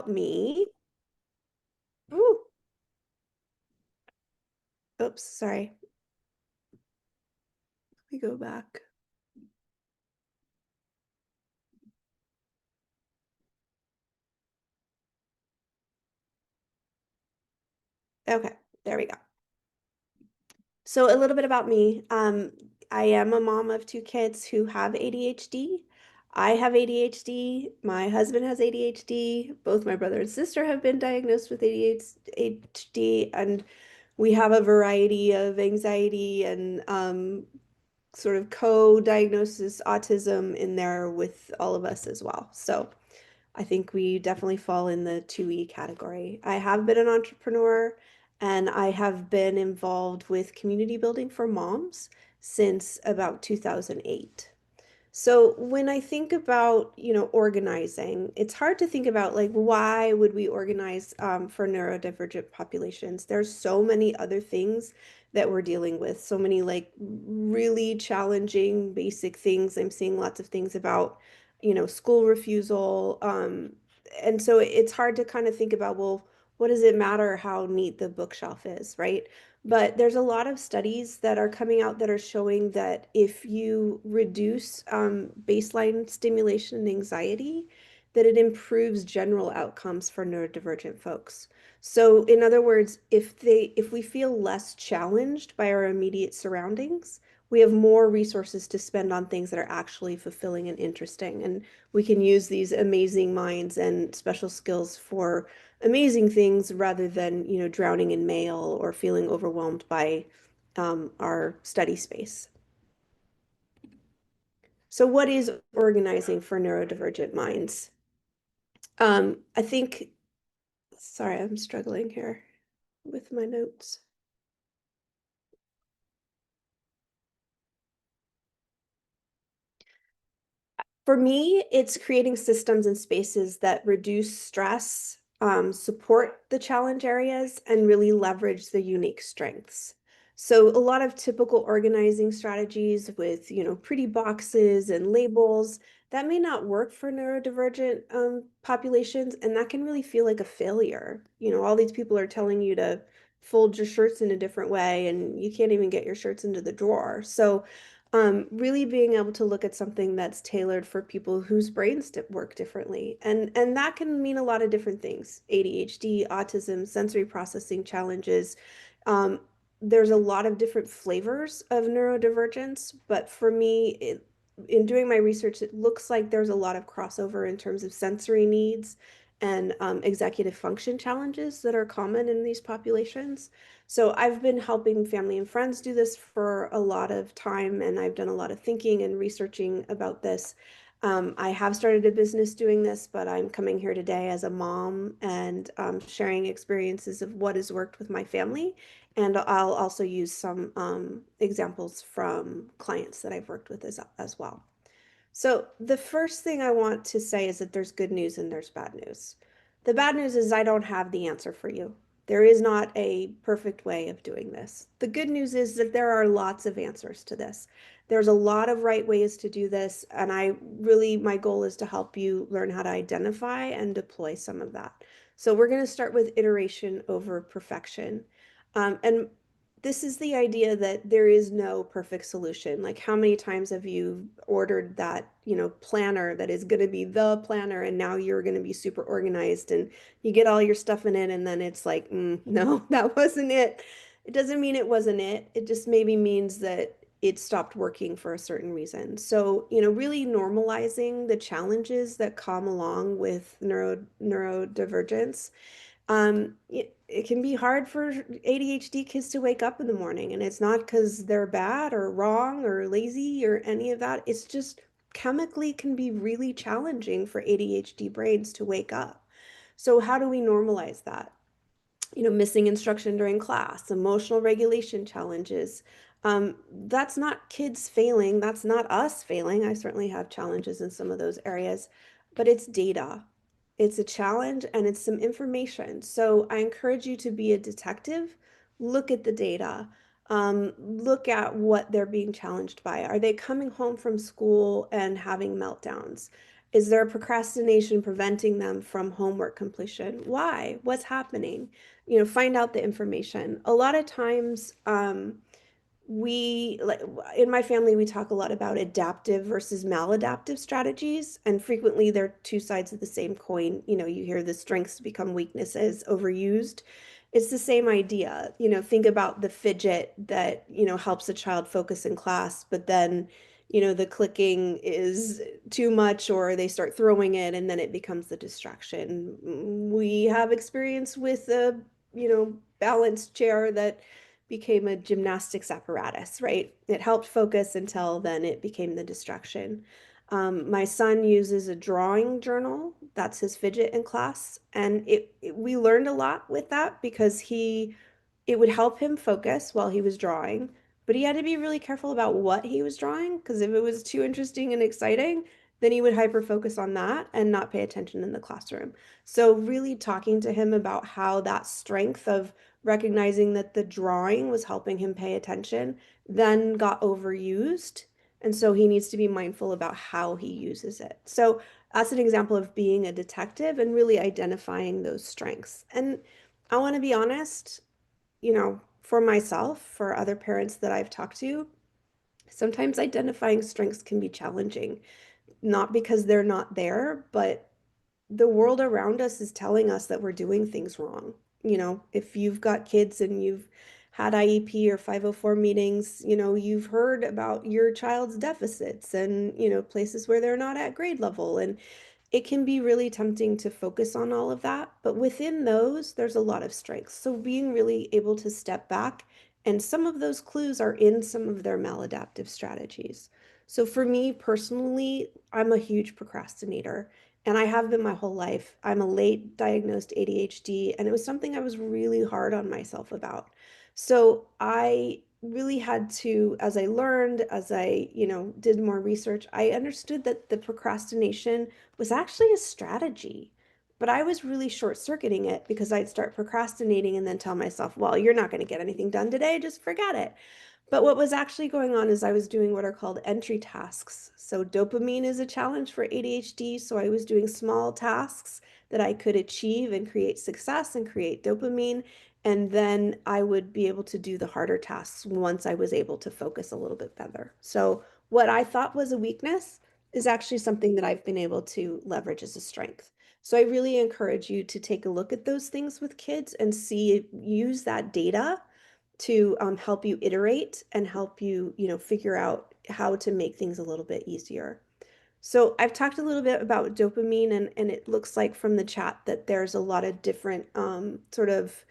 about me. Ooh, oops, sorry. Let me go back. Okay, there we go. So a little bit about me. I am a mom of two kids who have ADHD. I have ADHD. My husband has ADHD. Both my brother and sister have been diagnosed with ADHD, and we have a variety of anxiety and sort of co-diagnosis autism in there with all of us as well. So I think we definitely fall in the 2E category. I have been an entrepreneur and I have been involved with community building for moms since about 2008. So when I think about, organizing, it's hard to think about like why would we organize for neurodivergent populations? There's so many other things that we're dealing with, so many like really challenging basic things. I'm seeing lots of things about, school refusal. And so it's hard to kind of think about, well, what does it matter how neat the bookshelf is, right? But there's a lot of studies that are coming out that are showing that if you reduce baseline stimulation and anxiety, that it improves general outcomes for neurodivergent folks. So in other words, if we feel less challenged by our immediate surroundings, we have more resources to spend on things that are actually fulfilling and interesting. And we can use these amazing minds and special skills for amazing things rather than, drowning in mail or feeling overwhelmed by our study space. So what is organizing for neurodivergent minds? I think, sorry, I'm struggling here with my notes. For me, it's creating systems and spaces that reduce stress, support the challenge areas, and really leverage the unique strengths. So a lot of typical organizing strategies with, pretty boxes and labels, that may not work for neurodivergent populations, and that can really feel like a failure. All these people are telling you to fold your shirts in a different way, and you can't even get your shirts into the drawer. So really being able to look at something that's tailored for people whose brains work differently. And that can mean a lot of different things. ADHD, autism, sensory processing challenges. Um, there's a lot of different flavors of neurodivergence, but for me, in doing my research, it looks like there's a lot of crossover in terms of sensory needs and executive function challenges that are common in these populations. So I've been helping family and friends do this for a lot of time, and I've done a lot of thinking and researching about this. I have started a business doing this, but I'm coming here today as a mom and sharing experiences of what has worked with my family. And I'll also use some examples from clients that I've worked with as well. So the first thing I want to say is that there's good news and there's bad news. The bad news is I don't have the answer for you. There is not a perfect way of doing this. The good news is that there are lots of answers to this. There's a lot of right ways to do this, and my goal is to help you learn how to identify and deploy some of that. So we're going to start with iteration over perfection. And this is the idea that there is no perfect solution. Like how many times have you ordered that, planner that is going to be the planner and now you're going to be super organized and you get all your stuff in it and then it's like, no, that wasn't it. It doesn't mean it wasn't it. It just maybe means that it stopped working for a certain reason. So, really normalizing the challenges that come along with neurodivergence. It can be hard for ADHD kids to wake up in the morning, and it's not because they're bad or wrong or lazy or any of that. It's just chemically can be really challenging for ADHD brains to wake up. So how do we normalize that? Missing instruction during class, emotional regulation challenges. That's not kids failing. That's not us failing. I certainly have challenges in some of those areas, but it's data. It's a challenge and it's some information. So I encourage you to be a detective. Look at the data. Look at what they're being challenged by. Are they coming home from school and having meltdowns? Is there a procrastination preventing them from homework completion? Why? What's happening? Find out the information. A lot of times, we like in my family we talk a lot about adaptive versus maladaptive strategies, and frequently they're two sides of the same coin. You hear the strengths become weaknesses overused. It's the same idea. Think about the fidget that helps a child focus in class, but then the clicking is too much, or they start throwing it and then it becomes the distraction. We have experience with a balance chair that became a gymnastics apparatus, right? It helped focus until then it became the distraction. My son uses a drawing journal. That's his fidget in class. And we learned a lot with that because it would help him focus while he was drawing, but he had to be really careful about what he was drawing because if it was too interesting and exciting, then he would hyper focus on that and not pay attention in the classroom. So really talking to him about how that strength of recognizing that the drawing was helping him pay attention then got overused. And so he needs to be mindful about how he uses it. So that's an example of being a detective and really identifying those strengths. And I want to be honest, for myself, for other parents that I've talked to, sometimes identifying strengths can be challenging, not because they're not there, but the world around us is telling us that we're doing things wrong. If you've got kids and you've had IEP or 504 meetings, you've heard about your child's deficits and, places where they're not at grade level. And it can be really tempting to focus on all of that, but within those, there's a lot of strengths. So being really able to step back, and some of those clues are in some of their maladaptive strategies. So for me personally, I'm a huge procrastinator, and I have been my whole life. I'm a late diagnosed ADHD, and it was something I was really hard on myself about. So I really had to, as I learned, as I, did more research, I understood that the procrastination was actually a strategy. But I was really short-circuiting it because I'd start procrastinating and then tell myself, well, you're not going to get anything done today, just forget it. But what was actually going on is I was doing what are called entry tasks. So dopamine is a challenge for ADHD. So I was doing small tasks that I could achieve and create success and create dopamine. And then I would be able to do the harder tasks once I was able to focus a little bit better. So what I thought was a weakness is actually something that I've been able to leverage as a strength. So I really encourage you to take a look at those things with kids and use that data to help you iterate and help you, figure out how to make things a little bit easier. So I've talked a little bit about dopamine, and it looks like from the chat that there's a lot of different sort of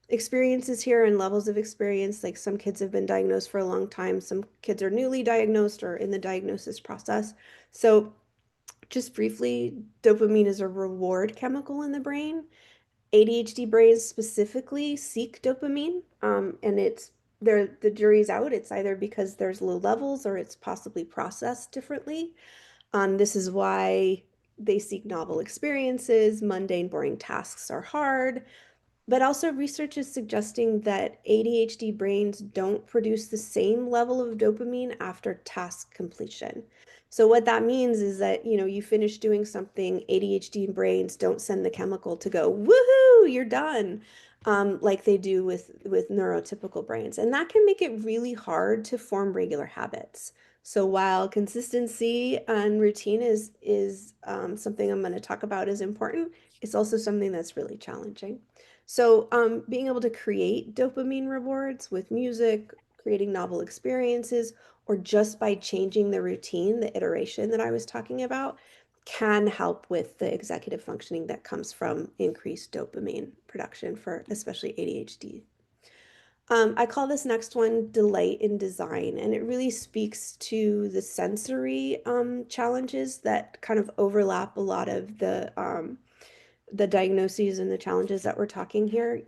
experiences here and levels of experience. Like some kids have been diagnosed for a long time, some kids are newly diagnosed or in the diagnosis process. So just briefly, dopamine is a reward chemical in the brain. ADHD brains specifically seek dopamine, and the jury's out. It's either because there's low levels or it's possibly processed differently. This is why they seek novel experiences. Mundane, boring tasks are hard. But also, research is suggesting that ADHD brains don't produce the same level of dopamine after task completion. So what that means is that, you finish doing something, ADHD brains don't send the chemical to go, woohoo, you're done, like they do with neurotypical brains. And that can make it really hard to form regular habits. So while consistency and routine is something I'm going to talk about is important, it's also something that's really challenging. So, being able to create dopamine rewards with music, creating novel experiences, or just by changing the routine, the iteration that I was talking about, can help with the executive functioning that comes from increased dopamine production for especially ADHD. I call this next one delight in design, and it really speaks to the sensory challenges that kind of overlap a lot of the diagnoses and the challenges that we're talking here.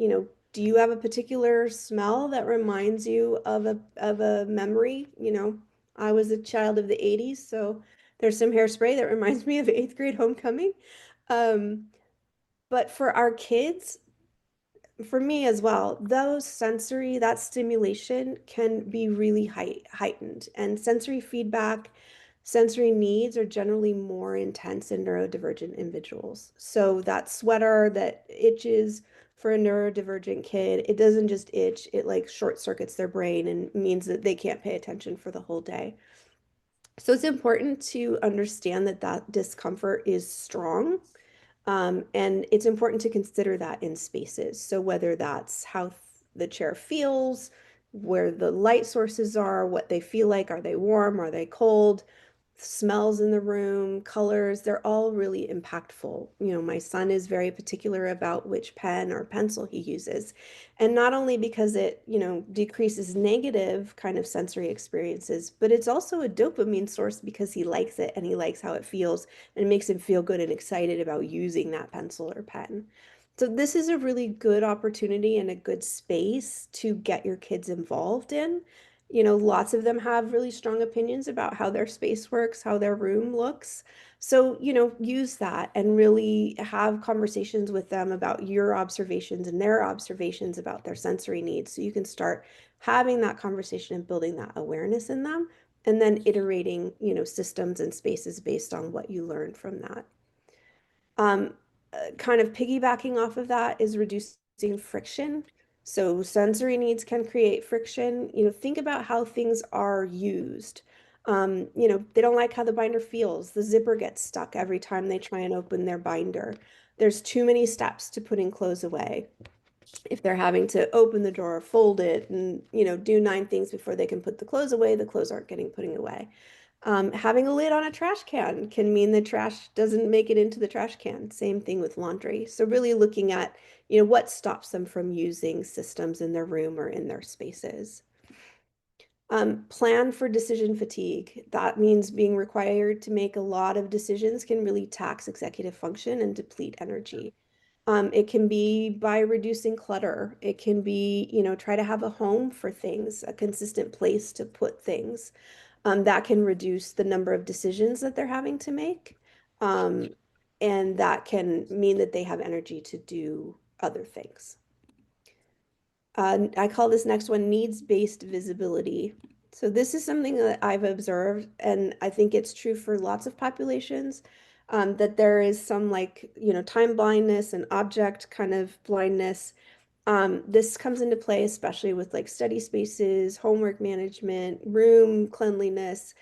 Do you have a particular smell that reminds you of a memory? I was a child of the 80s, so there's some hairspray that reminds me of eighth grade homecoming. Um, but for our kids, for me as well, that stimulation can be really heightened. And sensory feedback sensory needs are generally more intense in neurodivergent individuals. So that sweater that itches for a neurodivergent kid, it doesn't just itch, it like short circuits their brain and means that they can't pay attention for the whole day. So it's important to understand that that discomfort is strong. And it's important to consider that in spaces. So whether that's how the chair feels, where the light sources are, what they feel like, are they warm, are they cold, smells in the room, colors, they're all really impactful. You know, my son is very particular about which pen or pencil he uses. And not only because it, you know, decreases negative kind of sensory experiences, but it's also a dopamine source because he likes it and he likes how it feels and it makes him feel good and excited about using that pencil or pen. So this is a really good opportunity and a good space to get your kids involved in. You know, lots of them have really strong opinions about how their space works, how their room looks. So, you know, use that and really have conversations with them about your observations and their observations about their sensory needs. So you can start having that conversation and building that awareness in them, and then iterating, you know, systems and spaces based on what you learned from that. Um, Kind of piggybacking off of that is reducing friction. So sensory needs can create friction. You know, think about how things are used. You know, they don't like how the binder feels. The zipper gets stuck every time they try and open their binder. There's too many steps to putting clothes away. If they're having to open the drawer, fold it, and, you know, do 9 things before they can put the clothes away, the clothes aren't getting putting away. Having a lid on a trash can can mean the trash doesn't make it into the trash can. Same thing with laundry. So really looking at, you know, what stops them from using systems in their room or in their spaces. Plan for decision fatigue. That means being required to make a lot of decisions can really tax executive function and deplete energy. It can be by reducing clutter. It can be, you know, try to have a home for things, a consistent place to put things. That can reduce the number of decisions that they're having to make. Um, and that can mean that they have energy to do other things. I call this next one needs-based visibility. So this is something that I've observed, and I think it's true for lots of populations, that there is some like, you know, time blindness and object kind of blindness. This comes into play especially with like study spaces, homework management, room cleanliness.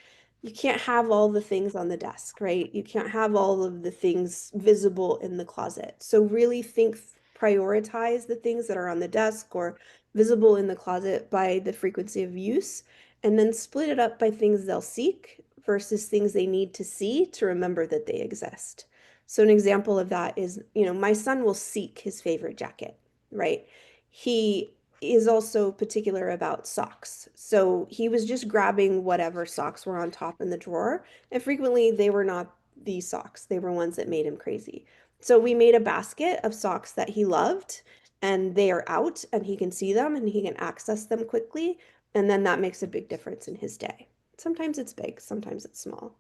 You can't have all the things on the desk, right? You can't have all of the things visible in the closet. So really think, prioritize the things that are on the desk or visible in the closet by the frequency of use, and then split it up by things they'll seek versus things they need to see to remember that they exist. So an example of that is, you know, my son will seek his favorite jacket, right? He is also particular about socks. So he was just grabbing whatever socks were on top in the drawer, and frequently they were not these socks. They were ones that made him crazy. So we made a basket of socks that he loved, and they are out and he can see them and he can access them quickly, and then that makes a big difference in his day. Sometimes it's big, sometimes it's small.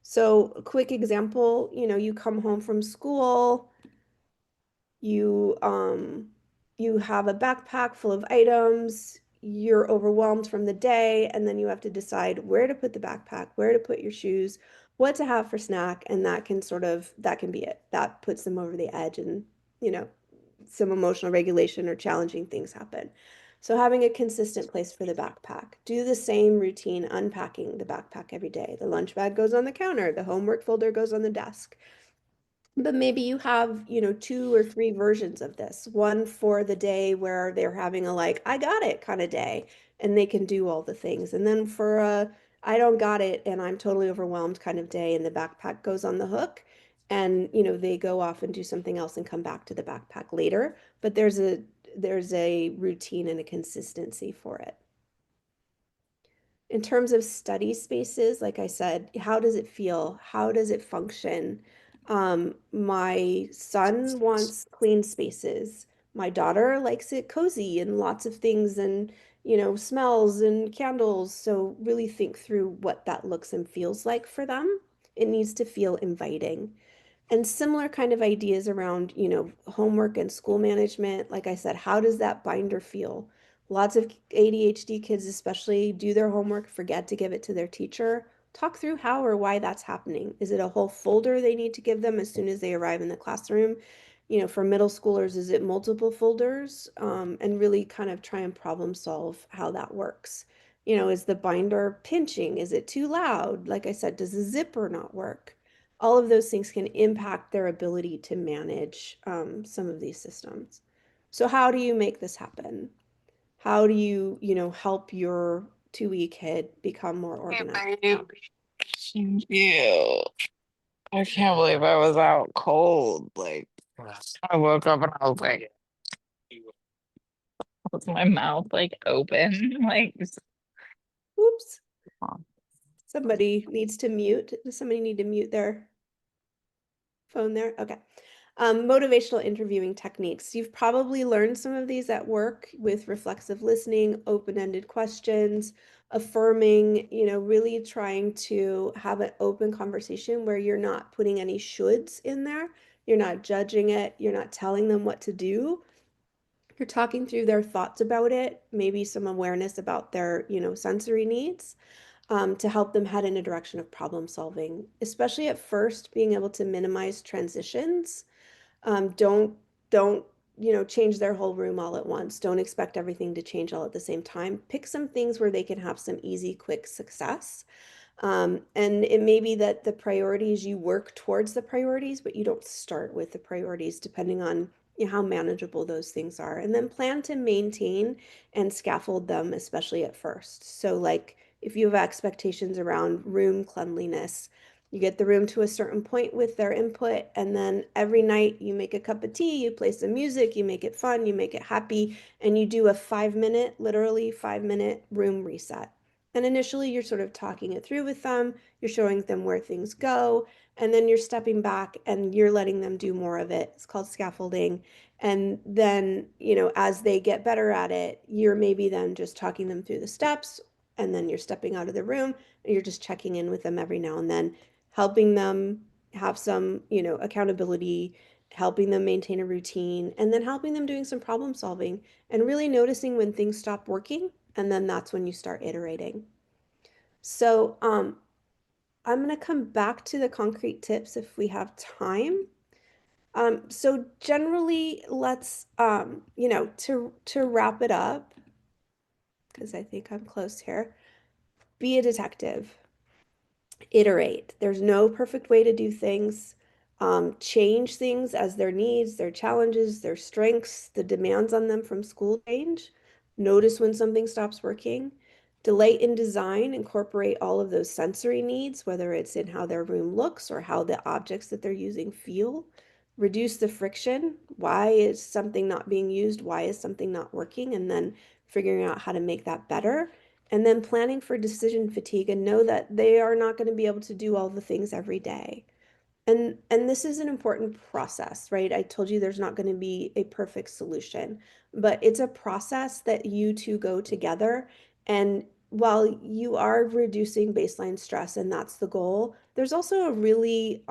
So a quick example, you know, you come home from school, you you have a backpack full of items, you're overwhelmed from the day, and then you have to decide where to put the backpack, where to put your shoes, what to have for snack, and that can sort of, that can be it. That puts them over the edge, and, you know, some emotional regulation or challenging things happen. So having a consistent place for the backpack. Do the same routine unpacking the backpack every day. The lunch bag goes on the counter, the homework folder goes on the desk. But maybe you have, you know, 2 or 3 versions of this. One for the day where they're having a like, I got it kind of day, and they can do all the things. And then for a, I don't got it and I'm totally overwhelmed kind of day, and the backpack goes on the hook. And, you know, they go off and do something else and come back to the backpack later. But there's a routine and a consistency for it. In terms of study spaces, like I said, how does it feel? How does it function? My son wants clean spaces. My daughter likes it cozy and lots of things and, you know, smells and candles. So really think through what that looks and feels like for them. It needs to feel inviting. And similar kind of ideas around, you know, homework and school management. Like I said, how does that binder feel? Lots of ADHD kids, especially, do their homework, forget to give it to their teacher. talk through how or why that's happening. Is it a whole folder they need to give them as soon as they arrive in the classroom? For middle schoolers, is it multiple folders? And really kind of try and problem solve how that works. Is the binder pinching? Is it too loud? Like I said, does the zipper not work? All of those things can impact their ability to manage some of these systems. So how do you make this happen? How do you help your 2E kid become more Hey, organized? babe. You. I can't believe I was out cold. Like, I woke up and I was like, with my mouth like open. Like, Oops. Somebody needs to mute. Does somebody need to mute their phone there? Okay. Motivational interviewing techniques. You've probably learned some of these at work with reflexive listening, open-ended questions, affirming, really trying to have an open conversation where you're not putting any shoulds in there. You're not judging it. You're not telling them what to do. You're talking through their thoughts about it, maybe some awareness about their, sensory needs, to help them head in a direction of problem solving, especially at first, being able to minimize transitions. Don't change their whole room all at once. Don't expect everything to change all at the same time. Pick some things where they can have some easy, quick success. And it may be that the priorities, you work towards the priorities, but you don't start with the priorities, depending on how manageable those things are. And then plan to maintain and scaffold them, especially at first. So, like if you have expectations around room cleanliness, you get the room to a certain point with their input, and then every night you make a cup of tea, you play some music, you make it fun, you make it happy, and you do a 5 minute, literally 5 minute room reset. And initially, you're sort of talking it through with them, you're showing them where things go, and then you're stepping back and you're letting them do more of it. It's called scaffolding. And then, as they get better at it, you're maybe then just talking them through the steps, and then you're stepping out of the room and you're just checking in with them every now and then, helping them have some, accountability, helping them maintain a routine, and then helping them doing some problem solving and really noticing when things stop working, and then that's when you start iterating. So, I'm going to come back to the concrete tips if we have time. So generally, let's, to wrap it up, because I think I'm close here, be a detective. Iterate. There's no perfect way to do things. Change things as their needs, their challenges, their strengths, the demands on them from school change. Notice when something stops working. Delight in design, incorporate all of those sensory needs, whether it's in how their room looks or how the objects that they're using feel. Reduce the friction. Why is something not being used? Why is something not working? And then figuring out how to make that better, and then planning for decision fatigue, and know that they are not going to be able to do all the things every day. And this is an important process, right? I told you there's not going to be a perfect solution, but it's a process that you two go together. And while you are reducing baseline stress, and that's the goal, there's also a really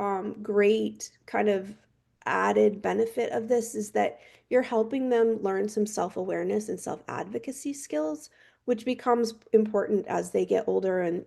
great kind of added benefit of this, is that you're helping them learn some self-awareness and self-advocacy skills, which becomes important as they get older. And,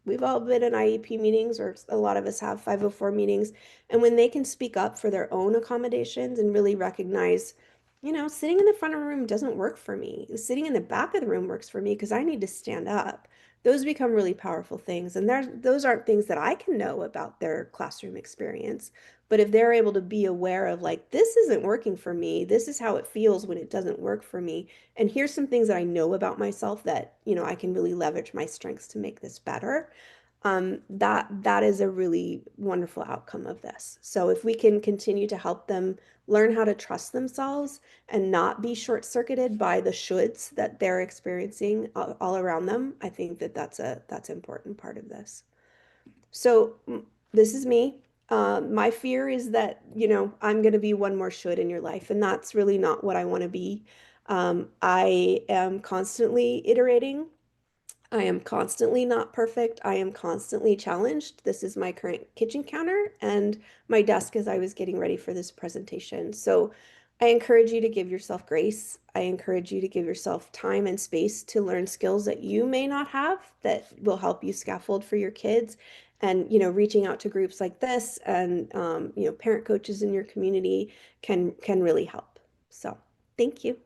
we've all been in IEP meetings, or a lot of us have 504 meetings. And when they can speak up for their own accommodations and really recognize, sitting in the front of the room doesn't work for me. Sitting in the back of the room works for me because I need to stand up. Those become really powerful things. And those aren't things that I can know about their classroom experience. But if they're able to be aware of, like, this isn't working for me, this is how it feels when it doesn't work for me, and here's some things that I know about myself that, I can really leverage my strengths to make this better. That is a really wonderful outcome of this. So if we can continue to help them learn how to trust themselves and not be short-circuited by the shoulds that they're experiencing all around them, I think that that's an important part of this. So this is me. My fear is that, I'm going to be one more should in your life, and that's really not what I want to be. I am constantly iterating. I am constantly not perfect. I am constantly challenged. This is my current kitchen counter and my desk as I was getting ready for this presentation. So I encourage you to give yourself grace. I encourage you to give yourself time and space to learn skills that you may not have that will help you scaffold for your kids. And, reaching out to groups like this and, parent coaches in your community can really help. So, thank you.